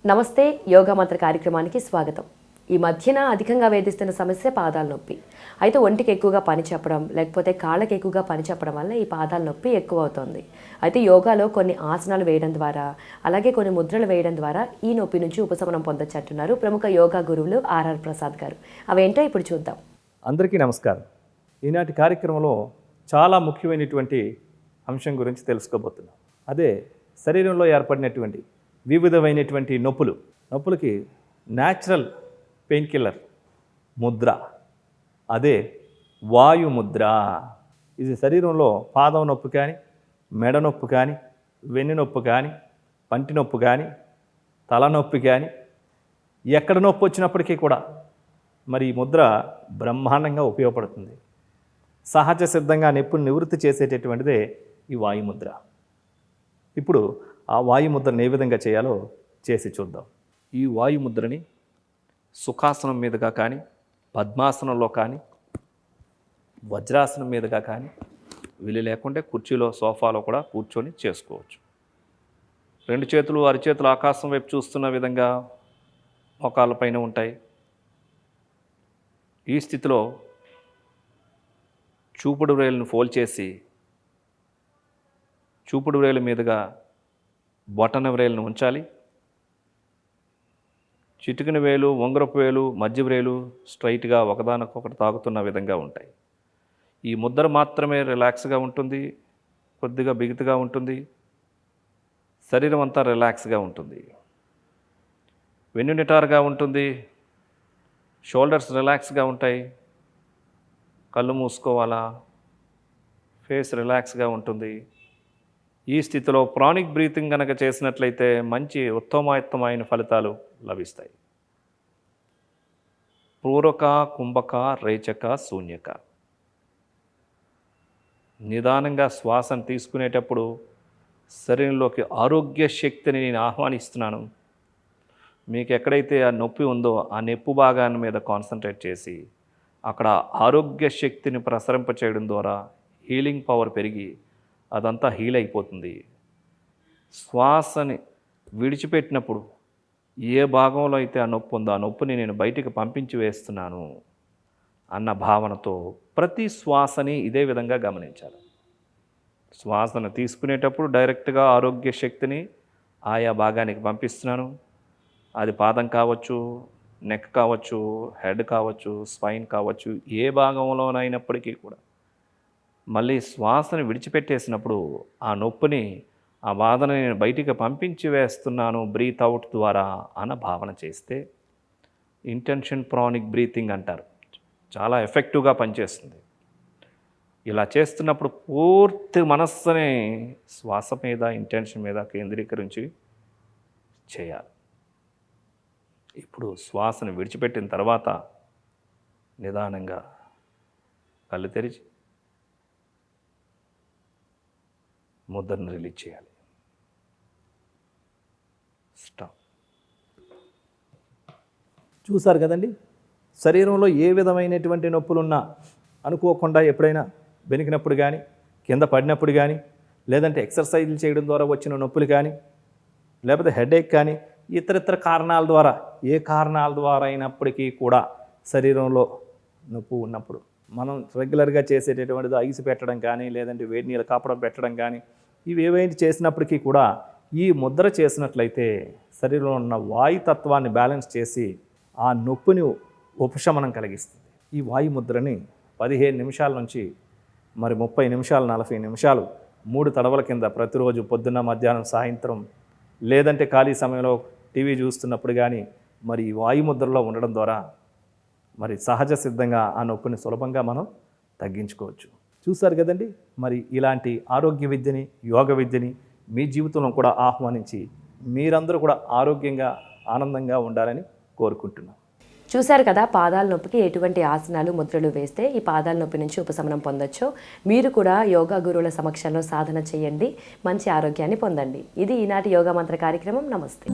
నమస్తే, యోగా మంత్ర కార్యక్రమానికి స్వాగతం. ఈ మధ్యన అధికంగా వేధిస్తున్న సమస్య పాదాల నొప్పి. అయితే ఒంటికి ఎక్కువగా పని చెప్పడం, లేకపోతే కాళ్ళకి ఎక్కువగా పని చెప్పడం వల్ల ఈ పాదాల నొప్పి ఎక్కువ అవుతుంది. అయితే యోగాలో కొన్ని ఆసనాలు వేయడం ద్వారా, అలాగే కొన్ని ముద్రలు వేయడం ద్వారా ఈ నొప్పి నుంచి ఉపశమనం పొందొచ్చు అంటున్నారు ప్రముఖ యోగా గురువులు ఆర్ఆర్ ప్రసాద్ గారు. అవేంటో ఇప్పుడు చూద్దాం. అందరికీ నమస్కారం. ఈనాటి కార్యక్రమంలో చాలా ముఖ్యమైనటువంటి అంశం గురించి తెలుసుకోబోతున్నాం. అదే శరీరంలో ఏర్పడినటువంటి వివిధమైనటువంటి నొప్పులకి న్యాచురల్ పెయిన్ కిల్లర్ ముద్ర, అదే వాయు ముద్ర. ఇది శరీరంలో పాదం నొప్పి కానీ, మెడ నొప్పి కానీ, వెన్ను నొప్పి కానీ, పంటి నొప్పి కానీ, తలనొప్పి కానీ, ఎక్కడ నొప్పి వచ్చినప్పటికీ కూడా మరి ఈ ముద్ర బ్రహ్మాండంగా ఉపయోగపడుతుంది. సహజ సిద్ధంగా నొప్పిని నివృత్తి చేసేటటువంటిదే ఈ వాయుముద్ర. ఇప్పుడు ఆ వాయుముద్రను ఏ విధంగా చేయాలో చేసి చూద్దాం. ఈ వాయుముద్రని సుఖాసనం మీదుగా కానీ, పద్మాసనంలో కానీ, వజ్రాసనం మీదుగా కానీ, వీలు లేకుంటే కుర్చీలో, సోఫాలో కూడా కూర్చొని చేసుకోవచ్చు. రెండు చేతులు అరిచేతులు ఆకాశం వైపు చూస్తున్న విధంగా మోకాళ్ళపైన ఉంటాయి. ఈ స్థితిలో చూపుడు వేలును ఫోల్డ్ చేసి చూపుడు వేలు మీదుగా బొటన వేలును ఉంచాలి. చిటికిన వేలు, ఉంగరపు వేలు, మధ్య వేలు స్ట్రైట్గా ఒకదానికొకటి తాకుతున్న విధంగా ఉంటాయి. ఈ ముద్ర మాత్రమే రిలాక్స్గా ఉంటుంది, కొద్దిగా బిగుతుగా ఉంటుంది, శరీరం అంతా రిలాక్స్గా ఉంటుంది, వెన్ను నిటారుగా ఉంటుంది, షోల్డర్స్ రిలాక్స్గా ఉంటాయి, కళ్ళు మూసుకోవాలా, ఫేస్ రిలాక్స్గా ఉంటుంది. ఈ స్థితిలో ప్రాణిక్ బ్రీతింగ్ కనుక చేసినట్లయితే మంచి ఉత్తమోత్తమైన ఫలితాలు లభిస్తాయి. పూరక, కుంభక, రేచక, శూన్యక. నిదానంగా శ్వాసను తీసుకునేటప్పుడు శరీరంలోకి ఆరోగ్య శక్తిని నేను ఆహ్వానిస్తున్నాను. మీకు ఎక్కడైతే ఆ నొప్పి ఉందో ఆ నొప్పి భాగాన్ని మీద కాన్సన్ట్రేట్ చేసి అక్కడ ఆరోగ్య శక్తిని ప్రసరింపచేయడం ద్వారా హీలింగ్ పవర్ పెరిగి అదంతా హీల్ అయిపోతుంది. శ్వాసని విడిచిపెట్టినప్పుడు ఏ భాగంలో అయితే ఆ నొప్పి ఉందో ఆ నొప్పిని నేను బయటికి పంపించి వేస్తున్నాను అన్న భావనతో ప్రతి శ్వాసని ఇదే విధంగా గమనించాలి. శ్వాసను తీసుకునేటప్పుడు డైరెక్ట్గా ఆరోగ్య శక్తిని ఆయా భాగానికి పంపిస్తున్నాను. అది పాదం కావచ్చు, నెక్ కావచ్చు, హెడ్ కావచ్చు, స్పైన్ కావచ్చు, ఏ భాగంలోనైనప్పటికీ కూడా మళ్ళీ శ్వాసను విడిచిపెట్టేసినప్పుడు ఆ నొప్పిని, ఆ బాధను నేను బయటికి పంపించి వేస్తున్నాను బ్రీత్ అవుట్ ద్వారా అన్న భావన చేస్తే ఇంటెన్షన్ ప్రానిక్ బ్రీతింగ్ అంటారు. చాలా ఎఫెక్టివ్గా పనిచేస్తుంది. ఇలా చేస్తున్నప్పుడు పూర్తి మనస్సుని శ్వాస మీద, ఇంటెన్షన్ మీద కేంద్రీకరించి చేయాలి. ఇప్పుడు శ్వాసను విడిచిపెట్టిన తర్వాత నిదానంగా కళ్ళు తెరిచి ముద్రను రిలీజ్ చేయాలి. స్టాప్. చూసారు కదండి, శరీరంలో ఏ విధమైనటువంటి నొప్పులున్నా అనుకోకుండా ఎప్పుడైనా బెనికినప్పుడు కానీ, కింద పడినప్పుడు కానీ, లేదంటే ఎక్సర్సైజులు చేయడం ద్వారా వచ్చిన నొప్పులు కానీ, లేకపోతే హెడేక్ కానీ, ఇతరితర కారణాల ద్వారా, ఏ కారణాల ద్వారా అయినప్పటికీ కూడా శరీరంలో నొప్పి ఉన్నప్పుడు మనం రెగ్యులర్గా చేసేటటువంటిది ఐస్ పెట్టడం కానీ, లేదంటే వేడి నీళ్ళు కాపడం పెట్టడం కానీ, ఇవి ఏవైనా చేసినప్పటికీ కూడా ఈ ముద్ర చేసినట్లయితే శరీరంలో ఉన్న వాయుతత్వాన్ని బ్యాలెన్స్ చేసి ఆ నొప్పిని ఉపశమనం కలిగిస్తుంది. ఈ వాయు ముద్రని 15 నిమిషాల నుంచి మరి 30 నిమిషాలు, 40 నిమిషాలు 3 తడవల కింద ప్రతిరోజు పొద్దున్న, మధ్యాహ్నం, సాయంత్రం, లేదంటే ఖాళీ సమయంలో టీవీ చూస్తున్నప్పుడు కానీ మరి ఈ వాయుముద్రలో ఉండడం ద్వారా మరి సహజ సిద్ధంగా ఆ నొప్పిని సులభంగా మనం తగ్గించుకోవచ్చు. చూసారు కదండి, మరి ఇలాంటి ఆరోగ్య విద్యని, యోగ విద్యని మీ జీవితంలో కూడా ఆహ్వానించి మీరందరూ కూడా ఆరోగ్యంగా, ఆనందంగా ఉండాలని కోరుకుంటున్నాను. చూశారు కదా, పాదాల నొప్పికి ఎటువంటి ఆసనాలు, ముద్రలు వేస్తే ఈ పాదాల నొప్పి నుంచి ఉపశమనం పొందొచ్చో. మీరు కూడా యోగా గురువుల సమక్షంలో సాధన చేయండి, మంచి ఆరోగ్యాన్ని పొందండి. ఇది ఈనాటి యోగా మంత్ర కార్యక్రమం. నమస్తే.